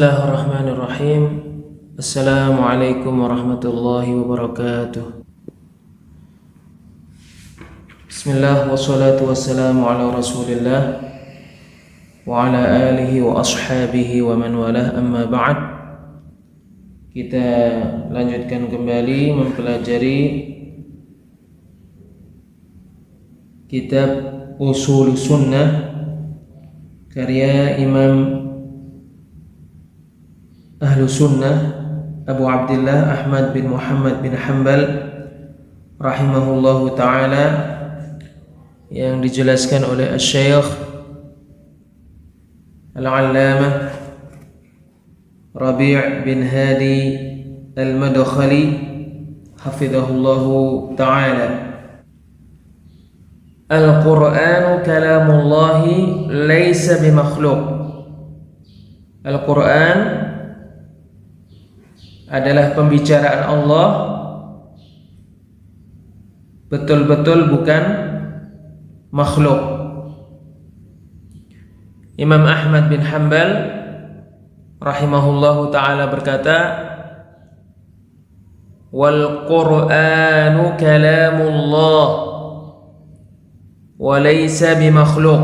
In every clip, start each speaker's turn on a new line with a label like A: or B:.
A: Bismillahirrahmanirrahim. Assalamualaikum warahmatullahi wabarakatuh. Bismillah wassalatu wassalamu ala rasulillah wa ala alihi wa ashabihi wa man walah, amma ba'd. Kita lanjutkan kembali mempelajari kitab Ushul Sunnah karya Imam Ahlu Sunnah Abu Abdillah Ahmad bin Muhammad bin Hanbal rahimahullahu ta'ala, yang dijelaskan oleh Asy-Syaikh Al-Allamah Rabi' bin Hadi Al-Madkhali hafizahullahu ta'ala. Al-Qur'anu kalamullahi laysa bimakhluq. Al-Qur'an adalah pembicaraan Allah, betul-betul bukan makhluk. Imam Ahmad bin Hanbal rahimahullahu ta'ala berkata, wal Qur'anu kalamullah wa laysa bimakhluq.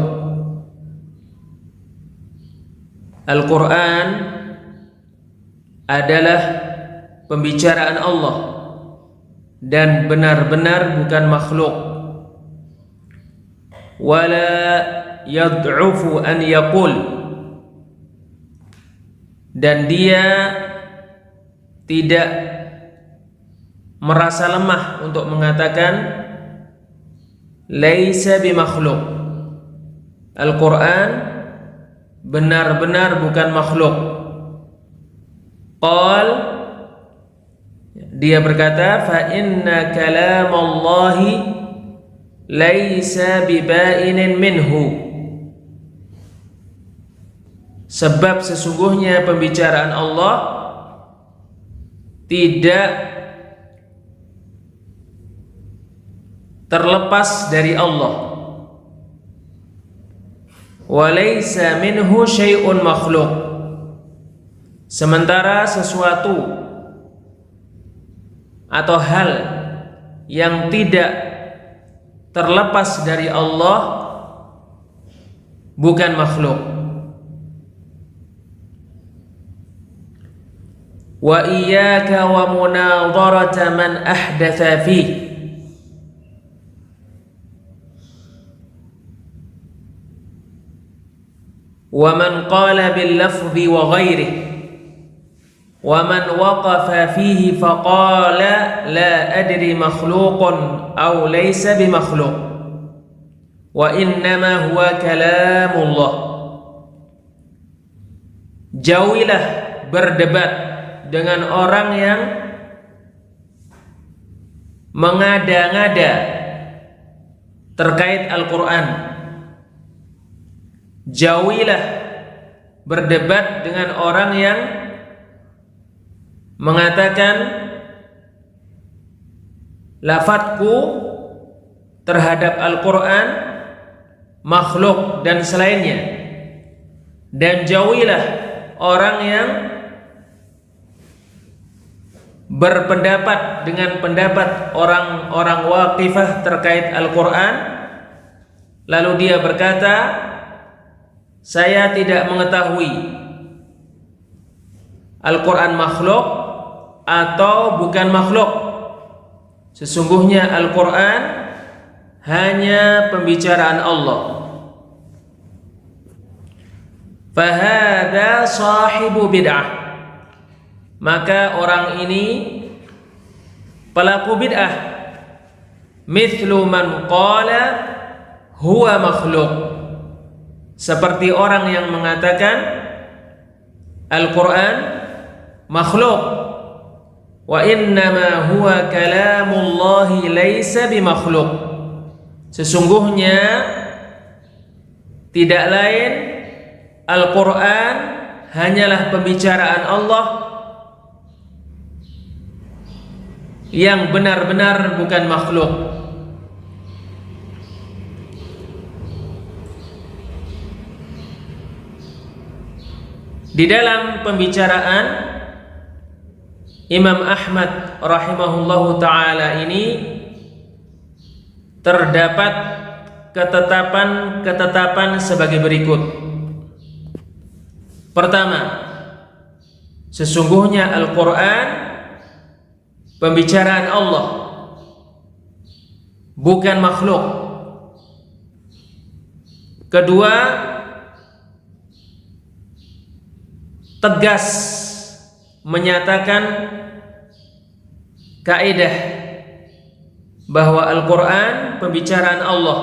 A: Al-Qur'an adalah pembicaraan Allah dan benar-benar bukan makhluk. Wala yad'ufu an yaqul, dan dia tidak merasa lemah untuk mengatakan laisa bimakhluk. Al-Quran benar-benar bukan makhluk. Qal, dia berkata, fa inna kalamallahi laisa bibainin minhu. Sebab sesungguhnya pembicaraan Allah tidak terlepas dari Allah. Wa laisa minhu syai'un makhluk. Sementara sesuatu atau hal yang tidak terlepas dari Allah bukan makhluk. Wa iyyaka wa munadharata man ahdatha fihi. Wa man qala bil lafzi wa ghairihi. Wa man waqafa fihi faqala la adri makhluqun aw laysa bimakhluq wa innama huwa kalamullah. Jauhilah berdebat dengan orang yang mengada-ngada terkait Al-Quran. Jauhilah berdebat dengan orang yang mengatakan lafadzku terhadap Al-Quran makhluk dan selainnya. Dan jauhilah orang yang berpendapat dengan pendapat orang-orang waqifah terkait Al-Quran, lalu dia berkata, saya tidak mengetahui Al-Quran makhluk atau bukan makhluk. Sesungguhnya Al-Quran hanya pembicaraan Allah. Fahada sahibu bid'ah. Maka orang ini pelaku bid'ah. Mithlu man qala huwa makhluk. Seperti orang yang mengatakan Al-Quran makhluk. Wa innama huwa kalamullahi laysa bimakhluk. Sesungguhnya tidak lain Al-Quran hanyalah pembicaraan Allah yang benar-benar bukan makhluk. Di dalam pembicaraan Imam Ahmad rahimahullahu ta'ala ini terdapat ketetapan sebagai berikut. Pertama, sesungguhnya Al-Quran pembicaraan Allah, bukan makhluk. Kedua, tegas menyatakan kaidah bahwa Al-Quran pembicaraan Allah,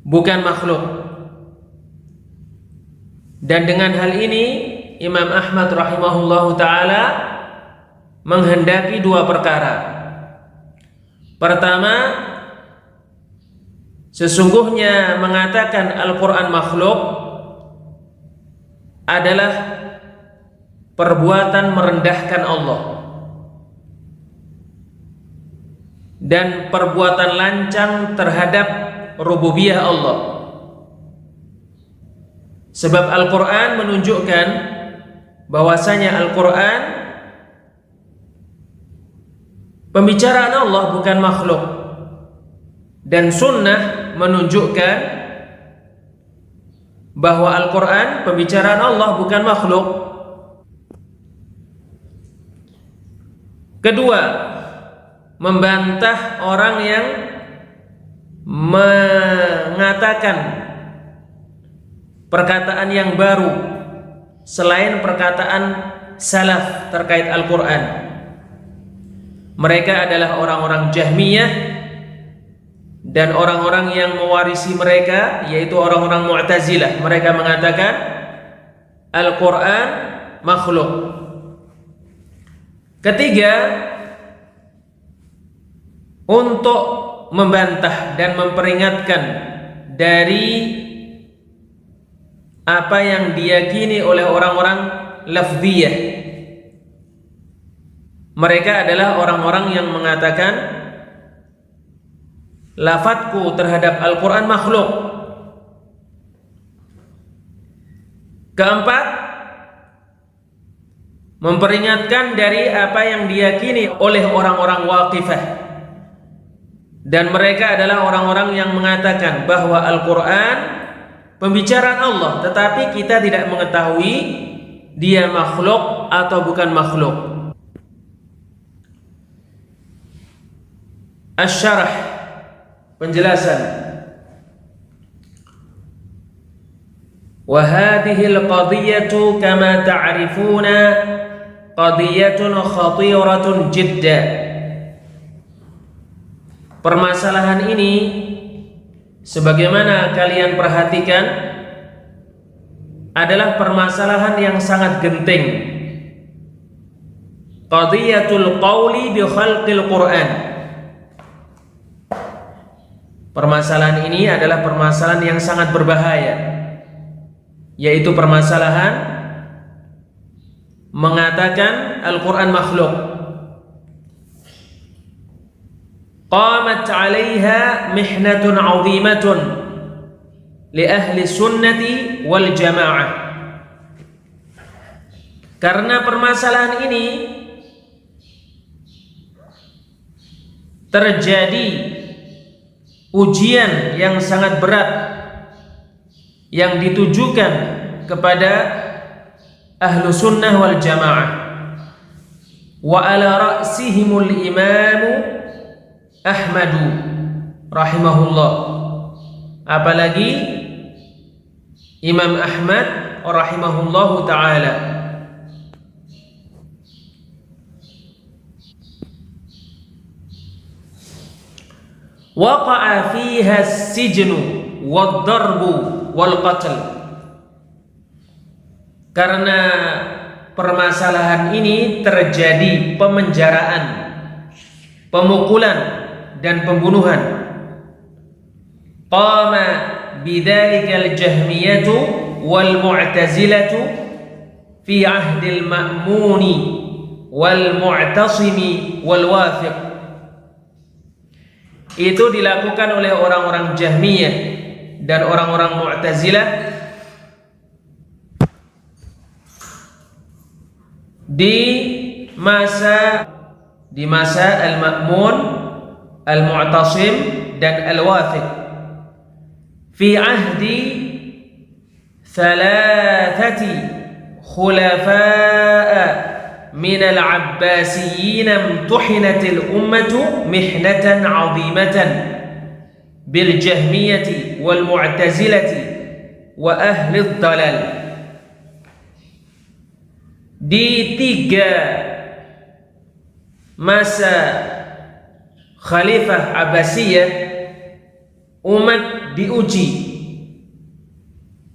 A: bukan makhluk. Dan dengan hal ini Imam Ahmad rahimahullahu ta'ala menghendaki dua perkara. Pertama, sesungguhnya mengatakan Al-Quran makhluk adalah perbuatan merendahkan Allah dan perbuatan lancang terhadap rububiyah Allah. Sebab Al-Quran menunjukkan bahwasanya Al-Quran pembicaraan Allah, bukan makhluk. Dan sunnah menunjukkan bahwa Al-Quran pembicaraan Allah, bukan makhluk. Kedua, membantah orang yang mengatakan perkataan yang baru selain perkataan salaf terkait Al-Quran. Mereka adalah orang-orang Jahmiyah dan orang-orang yang mewarisi mereka, yaitu orang-orang Mu'tazilah. Mereka mengatakan Al-Quran makhluk. Ketiga, untuk membantah dan memperingatkan dari apa yang diyakini oleh orang-orang lafziyah. Mereka adalah orang-orang yang mengatakan lafadzku terhadap Al-Quran makhluk. Keempat, memperingatkan dari apa yang diyakini oleh orang-orang waqifah. Dan mereka adalah orang-orang yang mengatakan bahwa Al-Quran pembicaraan Allah, tetapi kita tidak mengetahui dia makhluk atau bukan makhluk. Asy-syarah, penjelasan. Wa hadhihi al-qadhiyyatu kama ta'rifuna qadhiyyatun khatiratun jiddan. Permasalahan ini, sebagaimana kalian perhatikan, adalah permasalahan yang sangat genting. Qadhiyatul qawli bi khalqil Quran. Permasalahan ini adalah permasalahan yang sangat berbahaya, yaitu permasalahan mengatakan Al-Quran makhluk. Qamat 'alaiha mihnatun 'azimatun li ahli sunnati wal jamaah. Karena permasalahan ini terjadi ujian yang sangat berat yang ditujukan kepada ahlu sunnah wal jamaah. Wa ala ra'sihimul imamu Ahmadu rahimahullah. Apalagi Imam Ahmad rahimahullahu ta'ala. Waqa'a fiha as-sijnu wad-darbu wal-qatl. Karena permasalahan ini terjadi pemenjaraan, pemukulan dan pembunuhan. Qama bidzalikal jahmiyatu wal mu'tazilatu fi ahdil ma'muni wal mu'tasimi wal wathiq. Itu dilakukan oleh orang-orang Jahmiyah dan orang-orang Mu'tazilah di masa Al-Ma'mun, Al-Mu'tasim dan Al-Wathiq, fi ahdi thalathati khulafa'a min al-Abbasiyyin imtuhinat al-ummatu mihnatan 'azimatan bil Jahmiyati wal Mu'tazilati wa ahli ad-dalal. Di 3 masa Khalifah Abbasiyah, umat diuji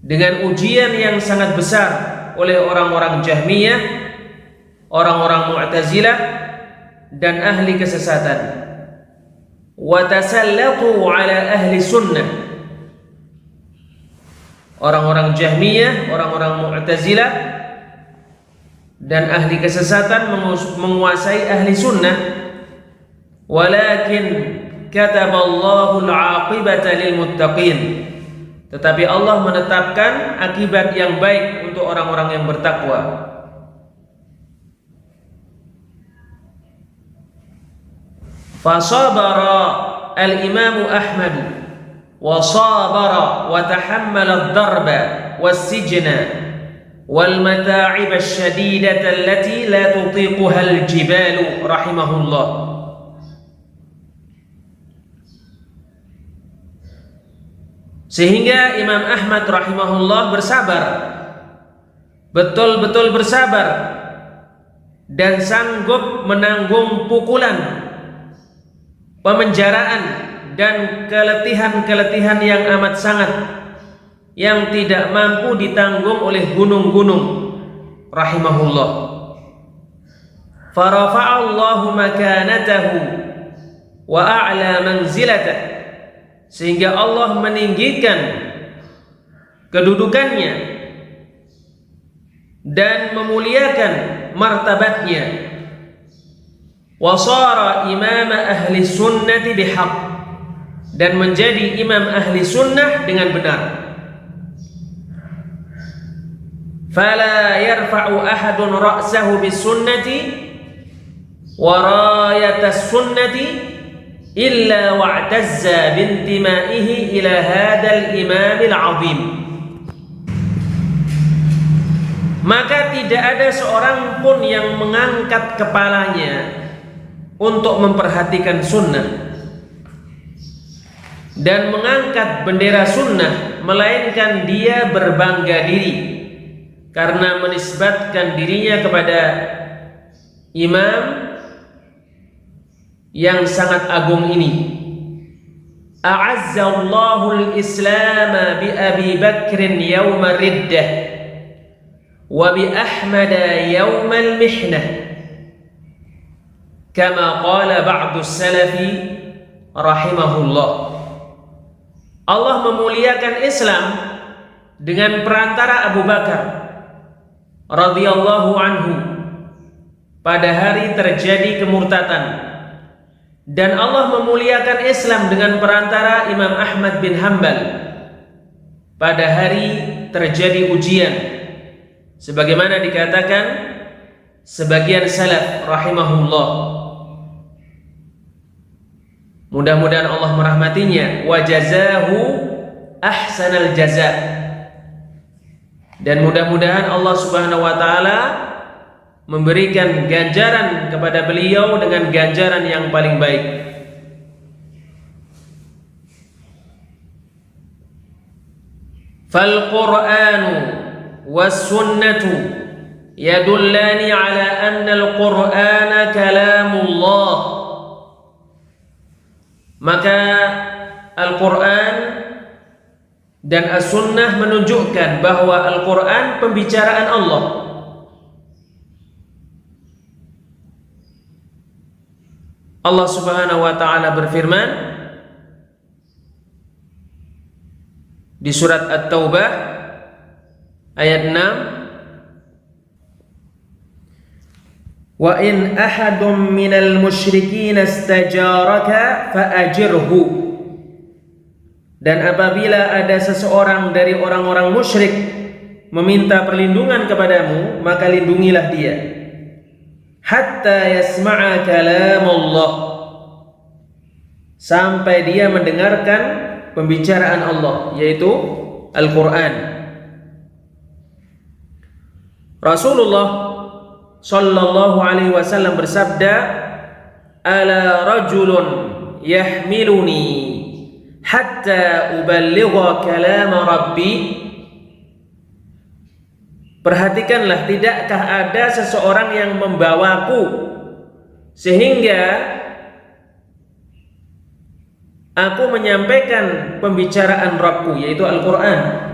A: dengan ujian yang sangat besar oleh orang-orang Jahmiyah, orang-orang Mu'tazilah dan ahli kesesatan. Wa tasallatu ala ahli sunnah. Orang-orang Jahmiyah, orang-orang Mu'tazilah dan ahli kesesatan menguasai ahli sunnah. Walakin kataballahu al-'aqibata lil muttaqin. Tetapi Allah menetapkan akibat yang baik untuk orang-orang yang bertakwa. Fasabara al-Imam Ahmad wa sabara wa tahammala ad-darba was-sijna wal mata'ib asy-syadidata allati la tutiquha al-jibalu rahimahullah. Sehingga Imam Ahmad rahimahullah bersabar, betul-betul bersabar, dan sanggup menanggung pukulan, pemenjaraan dan keletihan-keletihan yang amat sangat, yang tidak mampu ditanggung oleh gunung-gunung rahimahullah. Farafa'allahu makanatahu wa a'la manzilatahu, sehingga Allah meninggikan kedudukannya dan memuliakan martabatnya. Wasara imam ahli sunnati bihaq, dan menjadi imam ahli sunnah dengan benar. Fala yarfa'u ahadun ra'sahu bis sunnati wa rayatas sunnati illa wa'tazza bintimaihi ila hadzal imam al-'azim. Maka tidak ada seorang pun yang mengangkat kepalanya untuk memperhatikan sunnah dan mengangkat bendera sunnah, melainkan dia berbangga diri karena menisbatkan dirinya kepada imam yang sangat agung ini. A'azzallahu al-Islam bi Abi Bakr yawm ar-riddah wa bi Ahmad yawm al-mihnah, kama qala ba'du salafi rahimahullah. Allah memuliakan Islam dengan perantara Abu Bakar radhiyallahu anhu pada hari terjadi kemurtatan, dan Allah memuliakan Islam dengan perantara Imam Ahmad bin Hanbal pada hari terjadi ujian, sebagaimana dikatakan sebagian salaf rahimahullah. Mudah-mudahan Allah merahmatinya. Wa jazahu ahsanal jaza, dan mudah-mudahan Allah Subhanahu wa taala memberikan ganjaran kepada beliau dengan ganjaran yang paling baik. Fal Qur'anu was sunnatu yadullani ala anna al-Qur'ana kalamullah. Maka Al-Quran dan As-Sunnah menunjukkan bahwa Al-Quran pembicaraan Allah. Allah Subhanahu wa taala berfirman di surat At-Taubah ayat 6, wa in ahadun minal musyrikin istajaraka faajirhu, dan apabila ada seseorang dari orang-orang musyrik meminta perlindungan kepadamu, maka lindungilah dia. hatta yasma'a kalam Allah, sampai dia mendengarkan pembicaraan Allah, yaitu Al-Quran. Rasulullah sallallahu alaihi wasallam bersabda, ala rajulun yahmiluni hatta uballigha kalam rabbi. Perhatikanlah, tidakkah ada seseorang yang membawaku sehingga aku menyampaikan pembicaraan Rabbku, yaitu Al-Quran.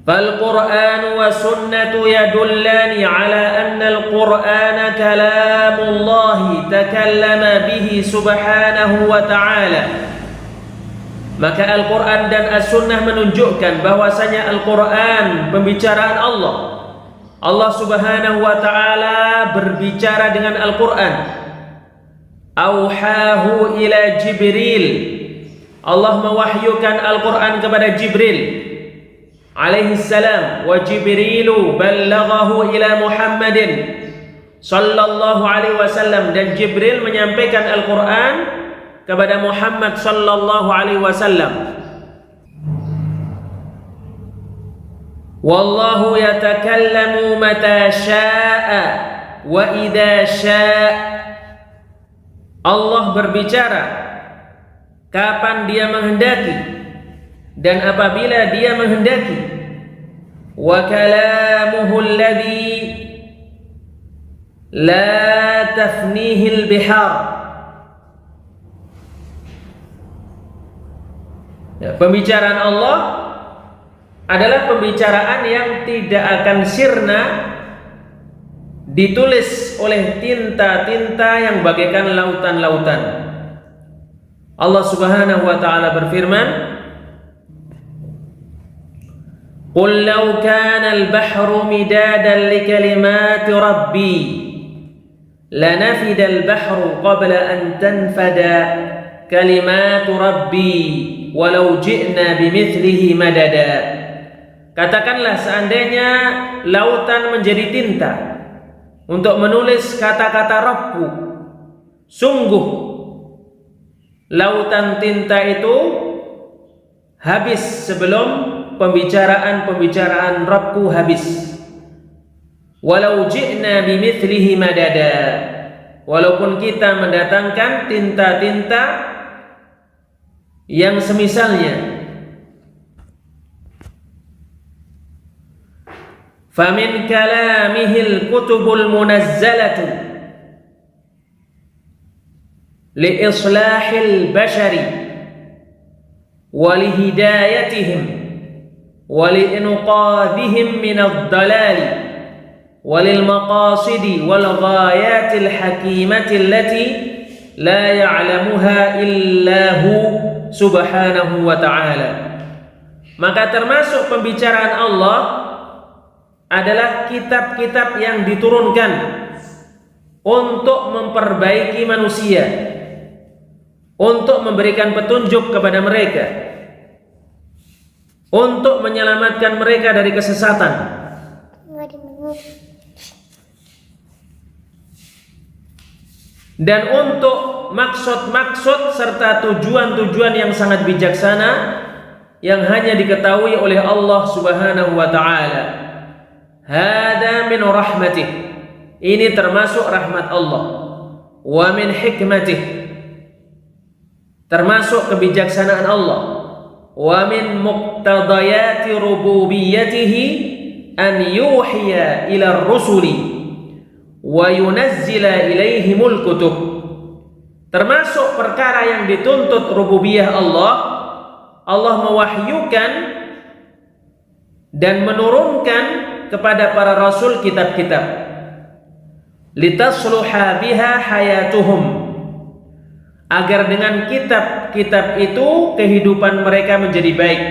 A: Fal-Qur'an wa sunnatu yadullani ala anna al-Qur'ana kalamullahi takallama bihi subhanahu wa ta'ala. Maka Al-Quran dan As-Sunnah menunjukkan bahwasanya Al-Quran pembicaraan Allah. Allah subhanahu wa ta'ala berbicara dengan Al-Quran. Auhahu ila Jibril, Allah mewahyukan Al-Quran kepada Jibril alaihi salam. Wa Jibrilu ballaghahu ila Muhammadin sallallahu alaihi wasallam, dan Jibril menyampaikan Al-Quran kepada Muhammad sallallahu alaihi wasallam. Wallahu yatakallamu mata syaa wa idza syaa. Allah berbicara kapan dia menghendaki dan apabila dia menghendaki. Wa kalamuhu alladhi la tafnihi al-bihar. Ya, pembicaraan Allah adalah pembicaraan yang tidak akan sirna ditulis oleh tinta-tinta yang bagaikan lautan-lautan. Allah subhanahu wa ta'ala berfirman, Qul law kana al-bahru midadan li kalimati rabbi lanafida al-bahru qabla an tanfada kalimatu rabbi walau ji'na bimithlihi madada. Katakanlah, seandainya lautan menjadi tinta untuk menulis kata-kata Rabbku, sungguh lautan tinta itu habis sebelum pembicaraan Rabbku habis. Walau ji'na bimithlihi madada, walaupun kita mendatangkan tinta-tinta yang semisalnya. Famin kalamihil kutubul munazzalatu li islahil bashari wa li hidayatihim wa li inqadhihim min ad-dalali wa lil maqasidi wal ghayatil hakimati allati la ya'lamuha illa hu subhanahu wa ta'ala. Maka termasuk pembicaraan Allah adalah kitab-kitab yang diturunkan untuk memperbaiki manusia, untuk memberikan petunjuk kepada mereka, untuk menyelamatkan mereka dari kesesatan. Dan untuk maksud-maksud serta tujuan-tujuan yang sangat bijaksana yang hanya diketahui oleh Allah subhanahu wa ta'ala. Hada min rahmatih, ini termasuk rahmat Allah. Wa min hikmatih, termasuk kebijaksanaan Allah. Wa min muqtadayati rububiyyatihi an yuhiya ila rusuli wa yunazzila ilaihimul kutub. Termasuk perkara yang dituntut rububiyah Allah, Allah mewahyukan dan menurunkan kepada para rasul kitab-kitab, litasluha biha hayatuhum, agar dengan kitab-kitab itu kehidupan mereka menjadi baik,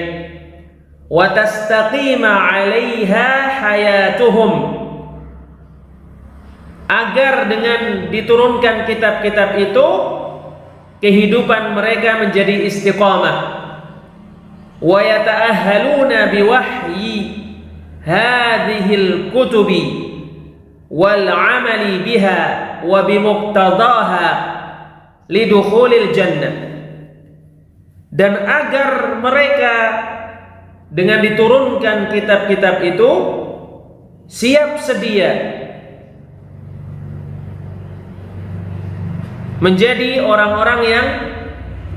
A: wa tastaqima 'alaiha hayatuhum, agar dengan diturunkan kitab-kitab itu kehidupan mereka menjadi istiqamah. Wa yata'ahhaluna biwahyi hadhil kutubi wal amali biha wa bimuqtadaha lidukhulil jannah, dan agar mereka dengan diturunkan kitab-kitab itu siap sedia menjadi orang-orang yang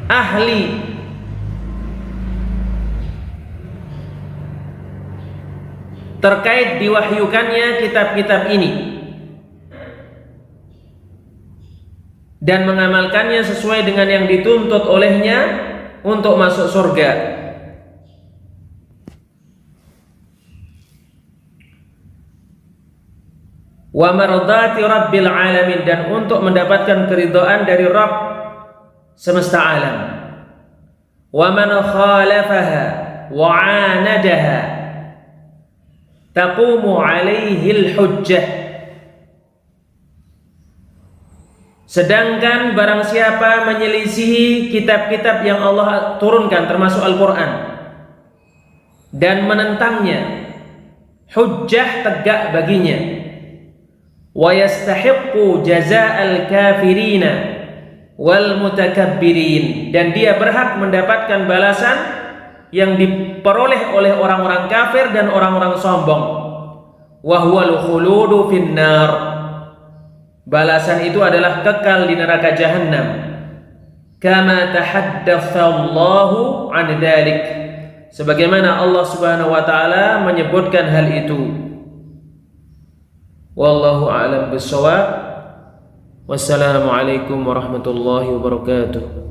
A: ahli terkait diwahyukannya kitab-kitab ini dan mengamalkannya sesuai dengan yang dituntut olehnya untuk masuk surga. Wa mardati rabbil alamin, dan untuk mendapatkan keridhaan dari Rabb semesta alam. Wa man khalafaha wa anadaha taqumu alaihi al-hujjah. Sedangkan barang siapa menyelisihi kitab-kitab yang Allah turunkan termasuk Al-Quran dan menentangnya, hujjah tegak baginya. Wa yastahiqqu jazaa'al kafirina wal mutakabbirin, dan dia berhak mendapatkan balasan yang diperoleh oleh orang-orang kafir dan orang-orang sombong. Wa huwal khuludu finnar, balasan itu adalah kekal di neraka jahanam. Kama tahaddatsa Allahu an dzalik, sebagaimana Allah Subhanahu wa taala menyebutkan hal itu. Wallahu a'lam bissawab. Wassalamualaikum warahmatullahi wabarakatuh.